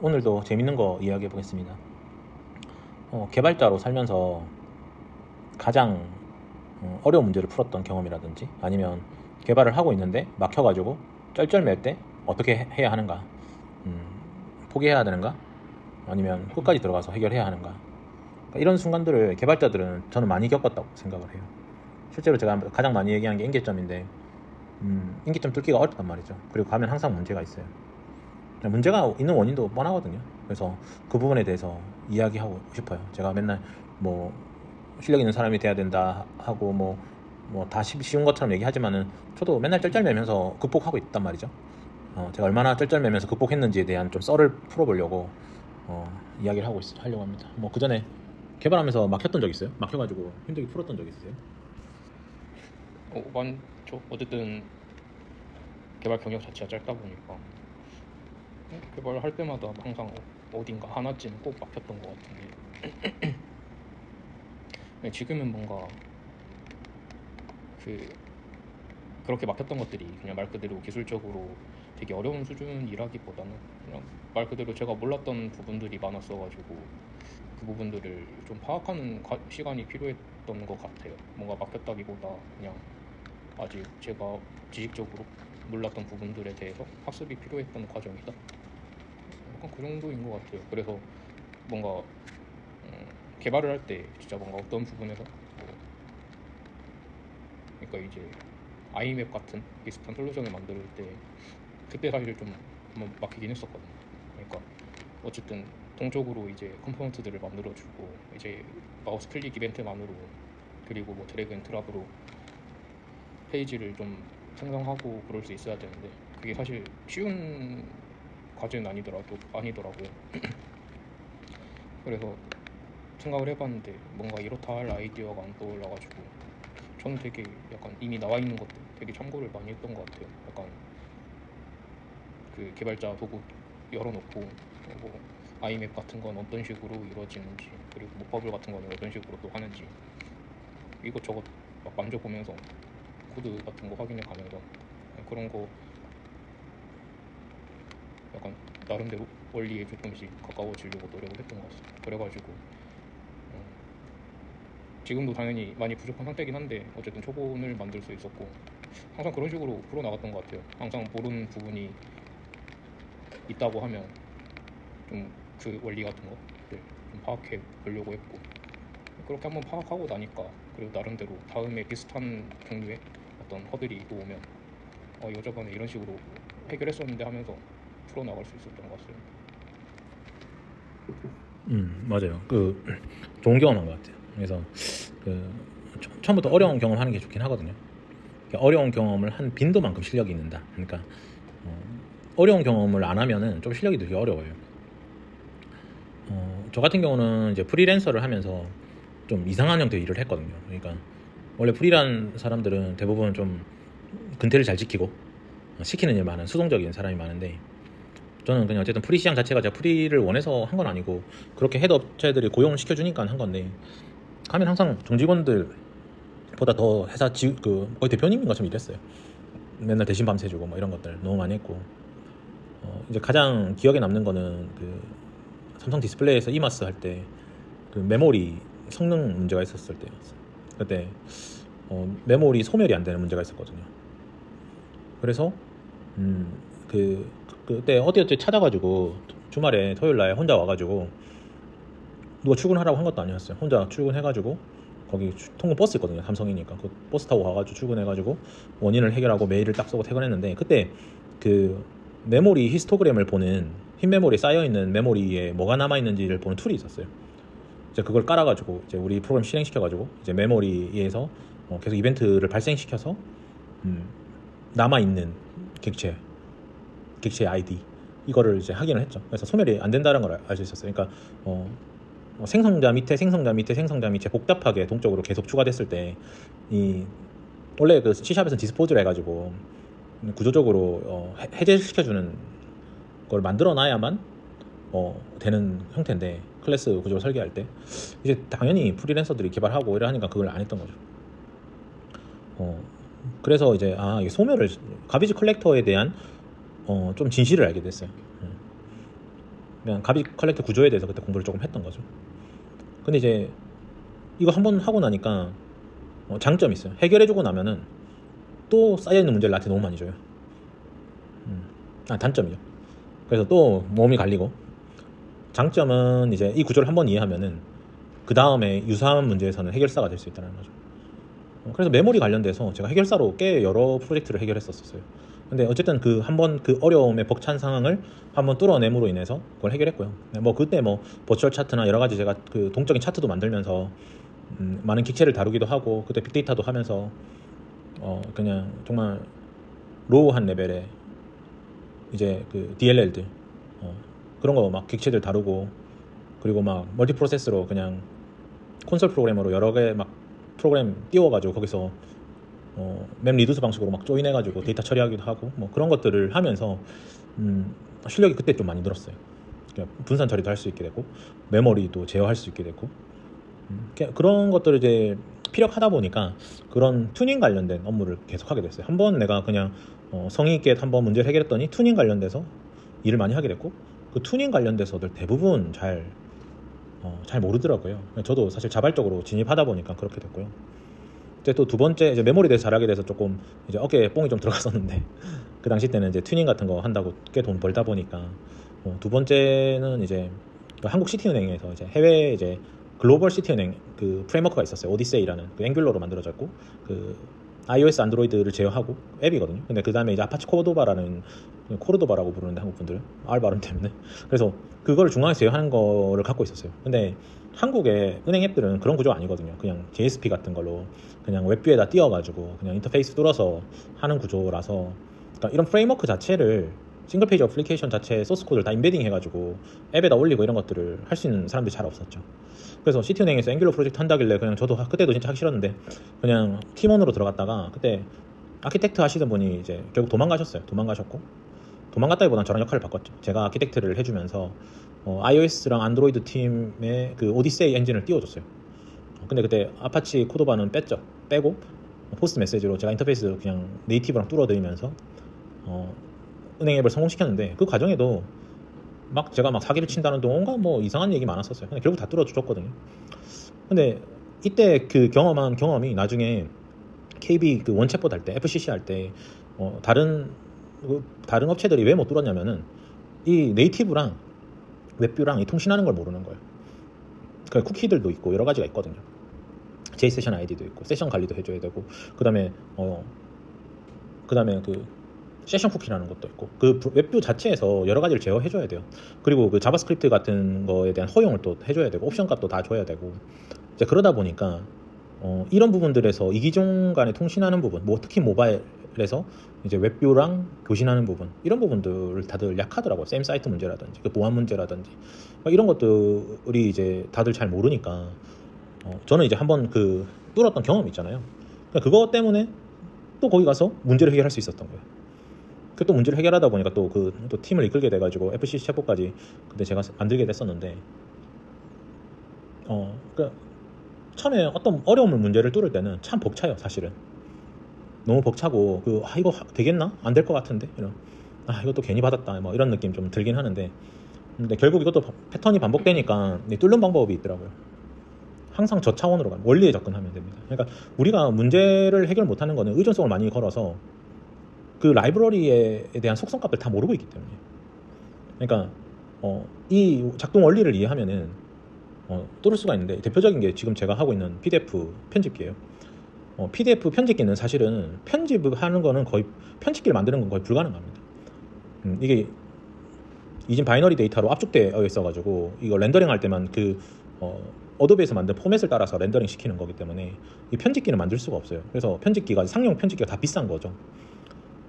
오늘도 재밌는 거 이야기해 보겠습니다. 개발자로 살면서 가장 어려운 문제를 풀었던 경험이라든지, 아니면 개발을 하고 있는데 막혀가지고 쩔쩔맬 때 어떻게 해야 하는가, 포기해야 되는가, 아니면 끝까지 들어가서 해결해야 하는가, 그러니까 이런 순간들을 개발자들은 저는 많이 겪었다고 생각을 해요. 실제로 제가 가장 많이 얘기한 게 인계점인데, 인계점 뚫기가 어렵단 말이죠. 그리고 가면 항상 문제가 있어요. 문제가 있는 원인도 뻔하거든요. 그래서 그 부분에 대해서 이야기하고 싶어요. 제가 맨날 뭐 실력 있는 사람이 돼야 된다 하고 뭐 다 쉬운 것처럼 얘기하지만은 저도 맨날 쩔쩔매면서 극복하고 있단 말이죠. 제가 얼마나 쩔쩔매면서 극복했는지에 대한 좀 썰을 풀어보려고 이야기를 하려고 합니다. 뭐 그 전에 개발하면서 막혔던 적 있어요? 막혀가지고 힘들게 풀었던 적 있으세요? 많죠. 어쨌든 개발 경력 자체가 짧다 보니까 개발을 할 때마다 항상 어딘가 하나쯤 꼭 막혔던 것 같은데 지금은 뭔가 그렇게 막혔던 것들이 그냥 말 그대로 기술적으로 되게 어려운 수준이라기보다는 그냥 말 그대로 제가 몰랐던 부분들이 많았어가지고 그 부분들을 좀 파악하는 시간이 필요했던 것 같아요. 뭔가 막혔다기보다 그냥 아직 제가 지식적으로 몰랐던 부분들에 대해서 학습이 필요했던 과정이다. 약간 그 정도인 것 같아요. 그래서 뭔가 개발을 할 때 진짜 뭔가 어떤 부분에서 그러니까 이제 아이맵 같은 비슷한 솔루션을 만들 때 그때 사실 좀 한번 막히긴 했었거든요. 그러니까 어쨌든 동적으로 이제 컴포넌트들을 만들어주고 이제 마우스 클릭 이벤트만으로 그리고 뭐 드래그 앤 드랍으로 페이지를 좀 생성하고 그럴 수 있어야 되는데 그게 사실 쉬운 과제는 아니더라고요. 그래서 생각을 해봤는데 뭔가 이렇다 할 아이디어가 안 떠올라가지고 저는 되게 약간 이미 나와 있는 것들 되게 참고를 많이 했던 것 같아요. 약간 그 개발자 도구 열어놓고 뭐 아이맵 같은 건 어떤 식으로 이루어지는지, 그리고 모파블 같은 건 어떤 식으로 또 하는지 이것저것 막 만져보면서 코드 같은 거 확인해 가면서 그런 거 약간 나름대로 원리에 조금씩 가까워지려고 노력을 했던 것 같습니다. 그래가지고 지금도 당연히 많이 부족한 상태긴 한데 어쨌든 초본을 만들 수 있었고 항상 그런 식으로 풀어나갔던 것 같아요. 항상 모르는 부분이 있다고 하면 좀 그 원리 같은 거를 좀 파악해 보려고 했고 그렇게 한번 파악하고 나니까 그리고 나름대로 다음에 비슷한 종류의 어떤 허들이 또 오면 이거 저번에 이런 식으로 해결했었는데 하면서 풀어나갈 수 있었던 것 같습니다. 맞아요. 좋은 경험한 것 같아요. 그래서 처음부터 어려운 경험하는 게 좋긴 하거든요. 어려운 경험을 한 빈도만큼 실력이 있는다. 그러니까 어려운 경험을 안 하면은 좀 실력이 되게 어려워요. 저 같은 경우는 이제 프리랜서를 하면서 좀 이상한 형태의 일을 했거든요. 그러니까 원래 프리란 사람들은 대부분 좀 근태를 잘 지키고 시키는 일 많은 수동적인 사람이 많은데 저는 그냥 어쨌든 프리 시장 자체가 제가 프리를 원해서 한 건 아니고 그렇게 헤드 업체들이 고용을 시켜주니까 한 건데 가면 항상 정직원들보다 더 회사 거의 대표님인 것처럼 일했어요. 맨날 대신 밤새주고 뭐 이런 것들 너무 많이 했고 이제 가장 기억에 남는 거는 삼성 디스플레이에서 이마스 할 때 메모리 성능 문제가 있었을 때였어요. 그때 메모리 소멸이 안 되는 문제가 있었거든요. 그래서 그때 어디 찾아가지고 주말에 토요일날 혼자 와가지고 누가 출근하라고 한 것도 아니었어요. 혼자 출근해가지고 거기 통근 버스 있거든요. 삼성이니까 그 버스 타고 가가지고 출근해가지고 원인을 해결하고 메일을 딱 쓰고 퇴근했는데 그때 그 메모리 히스토그램을 보는 흰 메모리에 쌓여있는 메모리에 뭐가 남아있는지를 보는 툴이 있었어요. 이제 그걸 깔아가지고 이제 우리 프로그램 실행시켜가지고 이제 메모리에서 계속 이벤트를 발생시켜서 남아있는 객체 아이디 이거를 이제 확인을 했죠. 그래서 소멸이 안 된다는 걸 알 수 있었어요. 그러니까 생성자 밑에 복잡하게 동적으로 계속 추가됐을 때 원래 그 C샵에서 디스포즈를 해가지고 구조적으로 해제시켜주는 걸 만들어놔야만 되는 형태인데 클래스 구조를 설계할 때 이제 당연히 프리랜서들이 개발하고 이래 하니까 그걸 안 했던 거죠. 그래서 이제 이 소멸을 가비지 컬렉터에 대한 좀 진실을 알게 됐어요. 그냥 가빅 컬렉터 구조에 대해서 그때 공부를 조금 했던 거죠. 근데 이제 이거 한번 하고 나니까 장점이 있어요. 해결해주고 나면은 또 쌓여있는 문제를 나한테 너무 많이 줘요. 단점이죠. 그래서 또 몸이 갈리고, 장점은 이제 이 구조를 한번 이해하면은 그 다음에 유사한 문제에서는 해결사가 될 수 있다는 거죠. 그래서 메모리 관련돼서 제가 해결사로 꽤 여러 프로젝트를 해결했었어요. 근데 어쨌든 그 한번 그 어려움의 벅찬 상황을 한번 뚫어냄으로 인해서 그걸 해결했고요. 뭐 그때 뭐 버추얼 차트나 여러 가지 제가 그 동적인 차트도 만들면서 많은 기체를 다루기도 하고, 그때 빅데이터도 하면서 그냥 정말 로우한 레벨의 이제 그 DLL들 그런 거 막 객체들 다루고, 그리고 막 멀티 프로세스로 그냥 콘솔 프로그래머로 여러 개 막 프로그램 띄워가지고 거기서 맵 리듀스 방식으로 막 조인해가지고 데이터 처리하기도 하고, 뭐 그런 것들을 하면서 실력이 그때 좀 많이 늘었어요. 그러니까 분산 처리도 할 수 있게 되고, 메모리도 제어할 수 있게 되고, 그런 것들을 이제 피력하다 보니까 그런 튜닝 관련된 업무를 계속 하게 됐어요. 한번 내가 그냥 성의 있게 한번 문제를 해결했더니 튜닝 관련돼서 일을 많이 하게 됐고, 그 튜닝 관련돼서들 대부분 잘 모르더라고요. 저도 사실 자발적으로 진입하다 보니까 그렇게 됐고요. 이제 또 두 번째, 이제 메모리에 대해서 잘하게 돼서 조금 이제 어깨에 뽕이 좀 들어갔었는데 그 당시 때는 이제 튜닝 같은 거 한다고 꽤 돈 벌다 보니까 두 번째는 이제 한국 시티은행에서 이제 해외 이제 글로벌 시티은행 그 프레임워크가 있었어요. 오디세이라는 그 앵귤러로 만들어졌고, 그 iOS 안드로이드를 제어하고 앱이거든요. 근데 그 다음에 이제 아파치 코르도바라는, 코르도바라고 부르는데 한국 분들은 R 발음 때문에, 그래서 그걸 중앙에서 제어하는 거를 갖고 있었어요. 근데 한국의 은행 앱들은 그런 구조가 아니거든요. 그냥 JSP 같은 걸로 그냥 웹뷰에다 띄워가지고 그냥 인터페이스 뚫어서 하는 구조라서, 그러니까 이런 프레임워크 자체를 싱글 페이지 어플리케이션 자체 소스 코드를 다 인베딩 해가지고 앱에다 올리고 이런 것들을 할 수 있는 사람들이 잘 없었죠. 그래서 시티은행에서 앵귤러 프로젝트 한다길래 그냥 저도 그때도 진짜 하기 싫었는데 그냥 팀원으로 들어갔다가, 그때 아키텍트 하시던 분이 이제 결국 도망가셨고, 도망갔다기보다는 저랑 역할을 바꿨죠. 제가 아키텍트를 해주면서 iOS랑 안드로이드 팀의 그 오디세이 엔진을 띄워줬어요. 근데 그때 아파치 코도바는 빼고 포스트 메시지로 제가 인터페이스 그냥 네이티브랑 뚫어드리면서 은행 앱을 성공시켰는데, 그 과정에도 막 제가 막 사기를 친다는 둥 온갖 뭐 이상한 얘기 많았었어요. 근데 결국 다 뚫어줬거든요. 근데 이때 그 경험한 경험이 나중에 KB 그 원챗봇 할 때, FCC 할 때 다른 업체들이 왜 못 뚫었냐면은 이 네이티브랑 웹뷰랑 이 통신하는 걸 모르는 거예요. 그 쿠키들도 있고 여러 가지가 있거든요. JSession ID도 있고 세션 관리도 해줘야 되고, 그다음에 그 세션 쿠키라는 것도 있고, 그 웹뷰 자체에서 여러 가지를 제어해줘야 돼요. 그리고 그 자바스크립트 같은 거에 대한 허용을 또 해줘야 되고, 옵션 값도 다 줘야 되고, 이제 그러다 보니까 이런 부분들에서 이기종 간에 통신하는 부분, 뭐 특히 모바일에서 이제 웹뷰랑 교신하는 부분, 이런 부분들을 다들 약하더라고요. 샘 사이트 문제라든지 그 보안 문제라든지 이런 것들이 이제 다들 잘 모르니까 저는 이제 한번 그 뚫었던 경험이 있잖아요. 그거 때문에 또 거기 가서 문제를 해결할 수 있었던 거예요. 또 문제를 해결하다 보니까 또 팀을 이끌게 돼가지고 FCC 챗봇까지 그때 제가 만들게 됐었는데, 처음에 어떤 어려운 문제를 뚫을 때는 참 벅차요. 사실은 너무 벅차고 이거 되겠나? 안 될 것 같은데, 이것도 괜히 받았다 뭐 이런 느낌 좀 들긴 하는데, 근데 결국 이것도 패턴이 반복되니까 뚫는 방법이 있더라고요. 항상 저 차원으로 가면 원리에 접근하면 됩니다. 그러니까 우리가 문제를 해결 못하는 거는 의존성을 많이 걸어서 그 라이브러리에 대한 속성값을 다 모르고 있기 때문에. 그러니까 이 작동 원리를 이해하면은 뚫을 수가 있는데, 대표적인 게 지금 제가 하고 있는 PDF 편집기예요. PDF 편집기는 사실은 편집하는 거는 거의, 편집기를 만드는 건 거의 불가능합니다. 이게 이진 바이너리 데이터로 압축되어 있어가지고 이거 렌더링 할 때만 어도비에서 만든 포맷을 따라서 렌더링 시키는 거기 때문에 이 편집기는 만들 수가 없어요. 그래서 편집기가, 상용 편집기가 다 비싼 거죠.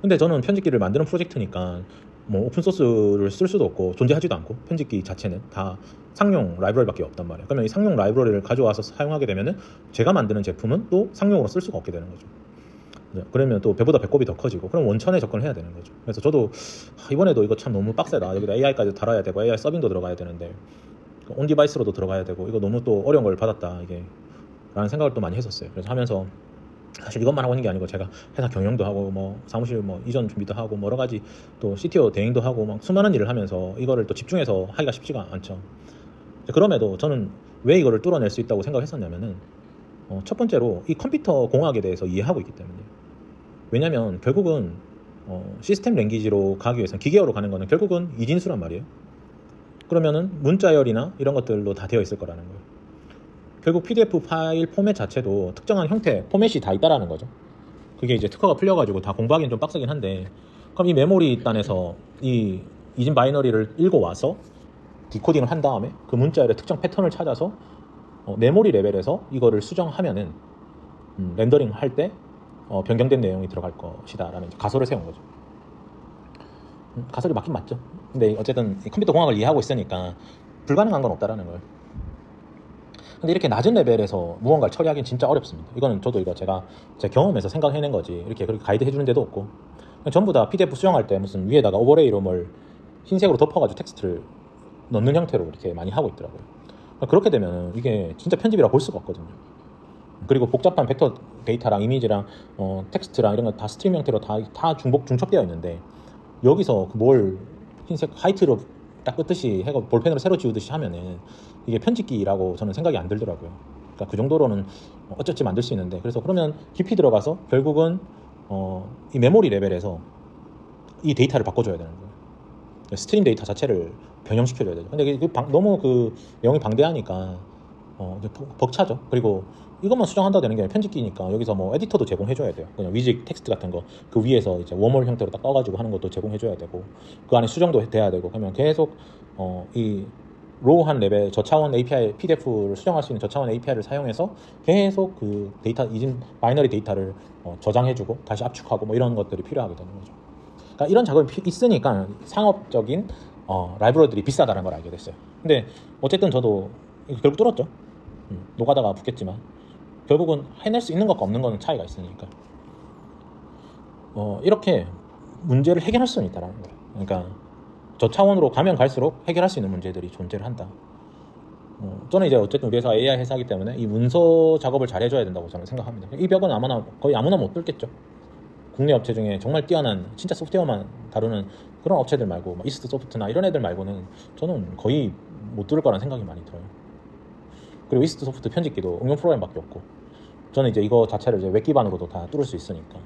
근데 저는 편집기를 만드는 프로젝트니까 뭐 오픈소스를 쓸 수도 없고 존재하지도 않고, 편집기 자체는 다 상용 라이브러리밖에 없단 말이에요. 그러면 이 상용 라이브러리를 가져와서 사용하게 되면은 제가 만드는 제품은 또 상용으로 쓸 수가 없게 되는 거죠. 그러면 또 배보다 배꼽이 더 커지고, 그럼 원천에 접근을 해야 되는 거죠. 그래서 저도 이번에도 이거 참 너무 빡세다. 여기다 AI까지 달아야 되고 AI 서빙도 들어가야 되는데 온 디바이스로도 들어가야 되고, 이거 너무 또 어려운 걸 받았다 이게 라는 생각을 또 많이 했었어요. 그래서 하면서 사실 이것만 하고 있는 게 아니고 제가 회사 경영도 하고 뭐 사무실 뭐 이전 준비도 하고 뭐 여러 가지 또 CTO 대행도 하고 막 수많은 일을 하면서 이거를 또 집중해서 하기가 쉽지가 않죠. 그럼에도 저는 왜 이거를 뚫어낼 수 있다고 생각했었냐면은 첫 번째로 이 컴퓨터 공학에 대해서 이해하고 있기 때문에. 왜냐면 결국은 시스템 랭귀지로 가기 위해서는 기계어로 가는 거는 결국은 이진수란 말이에요. 그러면은 문자열이나 이런 것들로 다 되어 있을 거라는 거예요. 결국 PDF 파일 포맷 자체도 특정한 형태 포맷이 다 있다라는 거죠. 그게 이제 특허가 풀려가지고 다 공부하기는 좀 빡세긴 한데, 그럼 이 메모리 단에서 이 이진 바이너리를 읽어와서 디코딩을 한 다음에 그 문자열의 특정 패턴을 찾아서 메모리 레벨에서 이거를 수정하면은 렌더링 할 때 변경된 내용이 들어갈 것이다 라는 가설을 세운 거죠. 가설이 맞긴 맞죠. 근데 어쨌든 컴퓨터 공학을 이해하고 있으니까 불가능한 건 없다라는 거예요. 근데 이렇게 낮은 레벨에서 무언가를 처리하기는 진짜 어렵습니다. 이거는 저도 이거 제가 제 경험에서 생각해낸 거지, 이렇게 그렇게 가이드 해주는 데도 없고, 전부 다 PDF 수정할 때 무슨 위에다가 오버레이로 뭘 흰색으로 덮어가지고 텍스트를 넣는 형태로 이렇게 많이 하고 있더라고요. 그렇게 되면 이게 진짜 편집이라 볼 수가 없거든요. 그리고 복잡한 벡터 데이터랑 이미지랑 텍스트랑 이런 거 다 스트림 형태로 다 중첩되어 있는데, 여기서 뭘 흰색 화이트로 딱 끄듯이 해가 볼펜으로 새로 지우듯이 하면은 이게 편집기라고 저는 생각이 안 들더라고요. 그러니까 그 정도로는 어쩌지 만들 수 있는데, 그래서 그러면 깊이 들어가서 결국은 이 메모리 레벨에서 이 데이터를 바꿔줘야 되는 거예요. 스트림 데이터 자체를 변형시켜줘야 되죠. 근데 너무 그 내용이 방대하니까 벅차죠. 그리고 이것만 수정한다 되는 게 아니라 편집기니까 여기서 뭐 에디터도 제공해줘야 돼요. 그냥 위즈 텍스트 같은 거 그 위에서 이제 웜홀 형태로 딱 떠가지고 하는 것도 제공해줘야 되고, 그 안에 수정도 돼야 되고, 그러면 계속 이 로우한 레벨 저차원 API PDF를 수정할 수 있는 저차원 API를 사용해서 계속 그 데이터 이진 바이너리 데이터를 저장해주고 다시 압축하고 뭐 이런 것들이 필요하게 되는 거죠. 그러니까 이런 작업이 있으니까 상업적인 라이브러들이 비싸다는 걸 알게 됐어요. 근데 어쨌든 저도 결국 뚫었죠. 노가다가 붙겠지만 결국은 해낼 수 있는 것과 없는 거는 차이가 있으니까 이렇게 문제를 해결할 수는 있다는 거예요. 그러니까 저차원으로 가면 갈수록 해결할 수 있는 문제들이 존재를 한다. 저는 이제 어쨌든 우리 회사가 AI 회사이기 때문에 이 문서 작업을 잘 해줘야 된다고 저는 생각합니다. 이 벽은 거의 아무나 못 뚫겠죠. 국내 업체 중에 정말 뛰어난 진짜 소프트웨어만 다루는 그런 업체들 말고 이스트 소프트나 이런 애들 말고는 저는 거의 못 뚫을 거라는 생각이 많이 들어요. 그리고 이스트 소프트 편집기도 응용 프로그램밖에 없고, 저는 이제 이거 자체를 이제 웹 기반으로도 다 뚫을 수 있으니까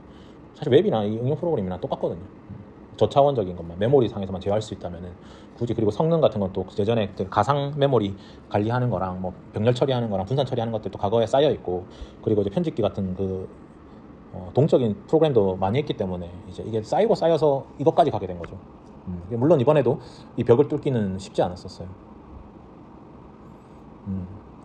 사실 웹이나 이 응용 프로그램이랑 똑같거든요. 저차원적인 것만 메모리 상에서만 제어할 수 있다면은 굳이, 그리고 성능 같은 건 또 예전에 가상 메모리 관리하는 거랑 뭐 병렬 처리하는 거랑 분산 처리하는 것들도 과거에 쌓여 있고, 그리고 이제 편집기 같은 그 동적인 프로그램도 많이 했기 때문에 이제 이게 쌓이고 쌓여서 이것까지 가게 된 거죠. 물론 이번에도 이 벽을 뚫기는 쉽지 않았었어요.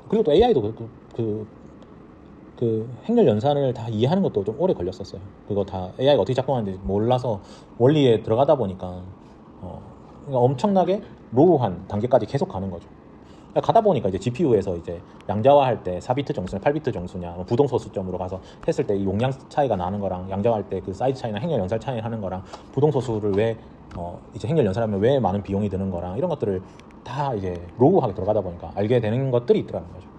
그리고 또 AI도 그 행렬 연산을 다 이해하는 것도 좀 오래 걸렸었어요. 그거 다 AI가 어떻게 작동하는지 몰라서 원리에 들어가다 보니까 그러니까 엄청나게 로우한 단계까지 계속 가는 거죠. 가다 보니까 이제 GPU에서 이제 양자화할 때 4비트 정수냐 8비트 정수냐 뭐 부동소 수점으로 가서 했을 때 이 용량 차이가 나는 거랑 양자화할 때 그 사이즈 차이나 행렬 연산 차이 하는 거랑 부동소 수를 왜 이제 행렬 연산하면 왜 많은 비용이 드는 거랑 이런 것들을 다 이제 로우하게 들어가다 보니까 알게 되는 것들이 있더라는 거죠.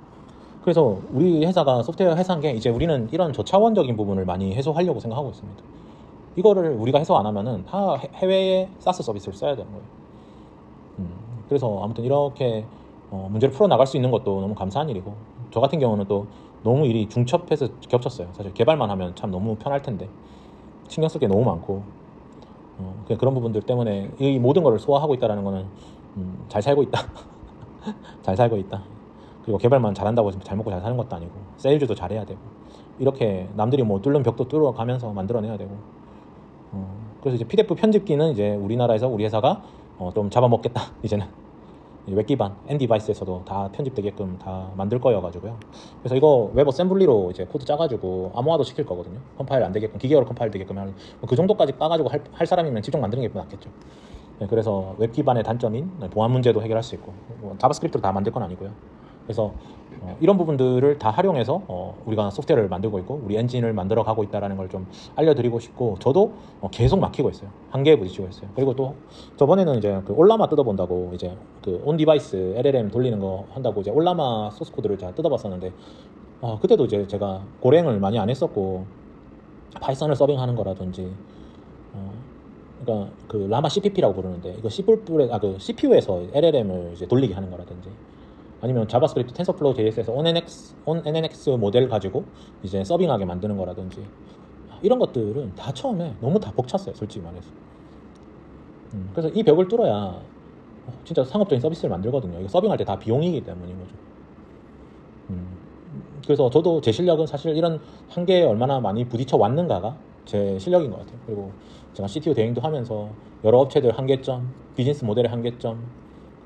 그래서 우리 회사가 소프트웨어 회사인 게 이제 우리는 이런 저차원적인 부분을 많이 해소하려고 생각하고 있습니다. 이거를 우리가 해소 안 하면은 다 해외에 사스 서비스를 써야 되는 거예요. 그래서 아무튼 이렇게 문제를 풀어나갈 수 있는 것도 너무 감사한 일이고, 저 같은 경우는 또 너무 일이 중첩해서 겹쳤어요. 사실 개발만 하면 참 너무 편할 텐데 신경 쓸 게 너무 많고 그냥 그런 부분들 때문에 이 모든 걸 소화하고 있다는 거는 잘 살고 있다. 잘 살고 있다. 그리고 개발만 잘한다고 잘 먹고 잘 사는 것도 아니고 세일즈도 잘해야 되고, 이렇게 남들이 뭐 뚫는 벽도 뚫어가면서 만들어내야 되고, 그래서 이제 PDF 편집기는 이제 우리나라에서 우리 회사가 좀 잡아먹겠다. 이제는 웹 기반 N 디바이스에서도 다 편집되게끔 다 만들 거여가지고요. 그래서 이거 웹 어셈블리로 이제 코드 짜가지고 암호화도 시킬 거거든요. 컴파일 안 되게끔 기계어로 컴파일 되게끔 하는 그 정도까지 까가지고 할 사람이면 직접 만드는 게 낫겠죠. 네, 그래서 웹 기반의 단점인 보안 문제도 해결할 수 있고, 자바스크립트로 다 만들 건 아니고요. 그래서 이런 부분들을 다 활용해서 우리가 소프트웨어를 만들고 있고 우리 엔진을 만들어 가고 있다는 걸 좀 알려드리고 싶고, 저도 계속 막히고 있어요. 한계에 부딪히고 있어요. 그리고 또 저번에는 이제 그 올라마 뜯어본다고 이제 그 온 디바이스 LLM 돌리는 거 한다고 이제 올라마 소스 코드를 제가 뜯어봤었는데 그때도 이제 제가 고랭을 많이 안 했었고 파이썬을 서빙하는 거라든지 그러니까 그 라마 CPP라고 부르는데 이거 그 CPU에서 LLM을 이제 돌리게 하는 거라든지 아니면 자바스크립트 텐서플로우 JS에서 onNX 모델 가지고 이제 서빙하게 만드는 거라든지 이런 것들은 다 처음에 너무 다 벅찼어요, 솔직히 말해서. 그래서 이 벽을 뚫어야 진짜 상업적인 서비스를 만들거든요. 이거 서빙할 때 다 비용이기 때문인 거죠. 그래서 저도 제 실력은 사실 이런 한계에 얼마나 많이 부딪혀 왔는가가 제 실력인 것 같아요. 그리고 제가 CTO 대행도 하면서 여러 업체들 한계점, 비즈니스 모델의 한계점,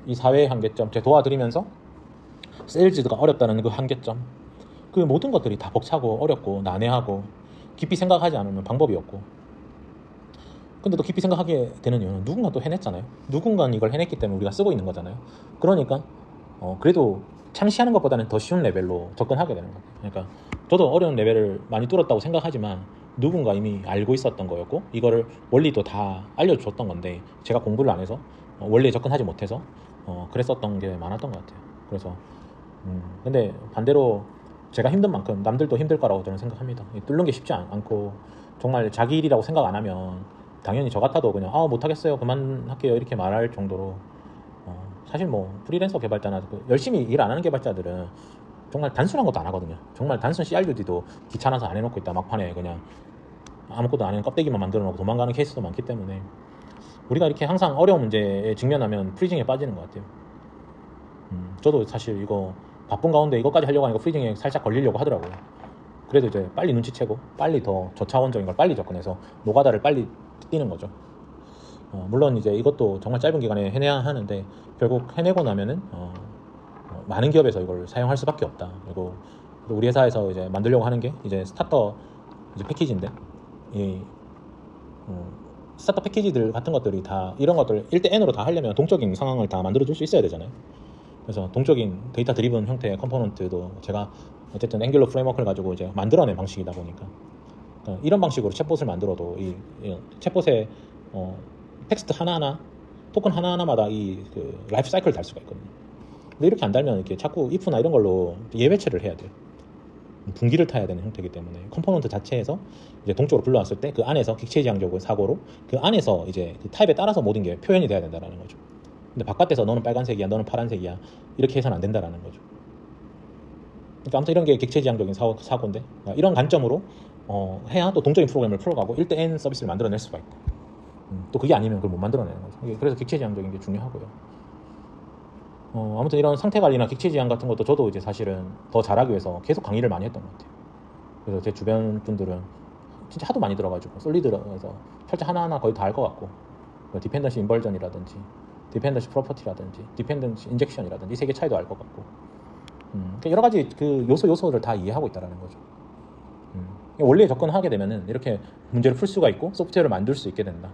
이 사회의 한계점 제가 도와드리면서 세일즈가 어렵다는 그 한계점, 그 모든 것들이 다 벅차고 어렵고 난해하고 깊이 생각하지 않으면 방법이 없고, 근데 또 깊이 생각하게 되는 이유는 누군가 또 해냈잖아요. 누군가 이걸 해냈기 때문에 우리가 쓰고 있는 거잖아요. 그러니까 그래도 창시하는 것보다는 더 쉬운 레벨로 접근하게 되는 거예요. 그러니까 저도 어려운 레벨을 많이 뚫었다고 생각하지만 누군가 이미 알고 있었던 거였고 이거를 원리도 다 알려줬던 건데 제가 공부를 안 해서 원리에 접근하지 못해서 그랬었던 게 많았던 것 같아요. 그래서 근데 반대로 제가 힘든 만큼 남들도 힘들 거라고 저는 생각합니다. 뚫는 게 쉽지 않고 정말 자기 일이라고 생각 안 하면 당연히 저 같아도 그냥 못하겠어요 그만할게요 이렇게 말할 정도로 사실 뭐 프리랜서 개발자나 열심히 일 안 하는 개발자들은 정말 단순한 것도 안 하거든요. 정말 단순 CRUD도 귀찮아서 안 해놓고 있다 막판에 그냥 아무것도 안 하는 껍데기만 만들어 놓고 도망가는 케이스도 많기 때문에 우리가 이렇게 항상 어려운 문제에 직면하면 프리징에 빠지는 것 같아요. 저도 사실 이거 바쁜 가운데 이것까지 하려고 하니까 프리징에 살짝 걸리려고 하더라고요. 그래도 이제 빨리 눈치채고 빨리 더 저차원적인 걸 빨리 접근해서 노가다를 빨리 뛰는 거죠. 물론 이제 이것도 정말 짧은 기간에 해내야 하는데 결국 해내고 나면은 많은 기업에서 이걸 사용할 수밖에 없다. 그리고 우리 회사에서 이제 만들려고 하는 게 이제 스타터 이제 패키지인데 이 스타터 패키지들 같은 것들이 다 이런 것들 1대 N으로 다 하려면 동적인 상황을 다 만들어줄 수 있어야 되잖아요. 그래서 동적인 데이터 드리븐 형태의 컴포넌트도 제가 어쨌든 앵귤러 프레임워크를 가지고 이제 만들어낸 방식이다 보니까 이런 방식으로 챗봇을 만들어도 이 챗봇의 텍스트 하나하나 토큰 하나하나마다 그 라이프 사이클을 달 수가 있거든요. 근데 이렇게 안 달면 이렇게 자꾸 if나 이런 걸로 예외처리를 해야 돼요. 분기를 타야 되는 형태이기 때문에 컴포넌트 자체에서 이제 동적으로 불러왔을 때 그 안에서 객체지향적인 사고로 그 안에서 이제 그 타입에 따라서 모든 게 표현이 돼야 된다는 거죠. 근데 바깥에서 너는 빨간색이야, 너는 파란색이야 이렇게 해서는 안 된다는 거죠. 그러니까 아무튼 이런 게 객체지향적인 사고인데 이런 관점으로 해야 또 동적인 프로그램을 풀어가고 1대1 서비스를 만들어낼 수가 있고 또 그게 아니면 그걸 못 만들어내는 거죠. 그래서 객체지향적인 게 중요하고요. 아무튼 이런 상태 관리나 객체지향 같은 것도 저도 이제 사실은 더 잘하기 위해서 계속 강의를 많이 했던 것 같아요. 그래서 제 주변 분들은 진짜 하도 많이 들어가지고 솔리드에서 철자 하나하나 거의 다 알 것 같고 디펜던시 인벌전이라든지 디펜던시 프로퍼티라든지 디펜던시 인젝션이라든지 이 세 개 차이도 알 것 같고 여러 가지 그 요소를 다 이해하고 있다는 거죠. 원리에 접근하게 되면은 이렇게 문제를 풀 수가 있고 소프트웨어를 만들 수 있게 된다.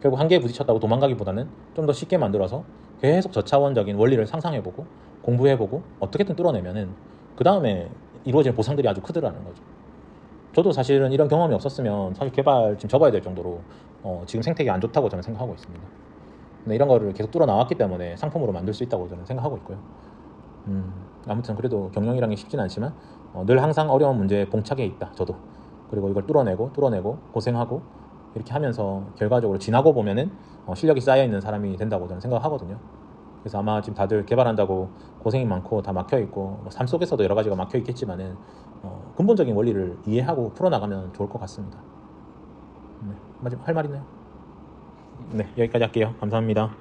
결국 한계에 부딪혔다고 도망가기보다는 좀 더 쉽게 만들어서 계속 저차원적인 원리를 상상해보고 공부해보고 어떻게든 뚫어내면은 그 다음에 이루어지는 보상들이 아주 크더라는 거죠. 저도 사실은 이런 경험이 없었으면 사실 개발 지금 접어야 될 정도로 지금 생태계 안 좋다고 저는 생각하고 있습니다. 근데 이런 거를 계속 뚫어 나왔기 때문에 상품으로 만들 수 있다고 저는 생각하고 있고요. 아무튼 그래도 경영이라는 게 쉽진 않지만 늘 항상 어려운 문제에 봉착해 있다 저도. 그리고 이걸 뚫어내고 고생하고 이렇게 하면서 결과적으로 지나고 보면은 실력이 쌓여있는 사람이 된다고 저는 생각하거든요. 그래서 아마 지금 다들 개발한다고 고생이 많고 다 막혀있고 삶 속에서도 여러 가지가 막혀있겠지만은 근본적인 원리를 이해하고 풀어나가면 좋을 것 같습니다. 네, 마지막 할 말 있나요? 네, 여기까지 할게요. 감사합니다.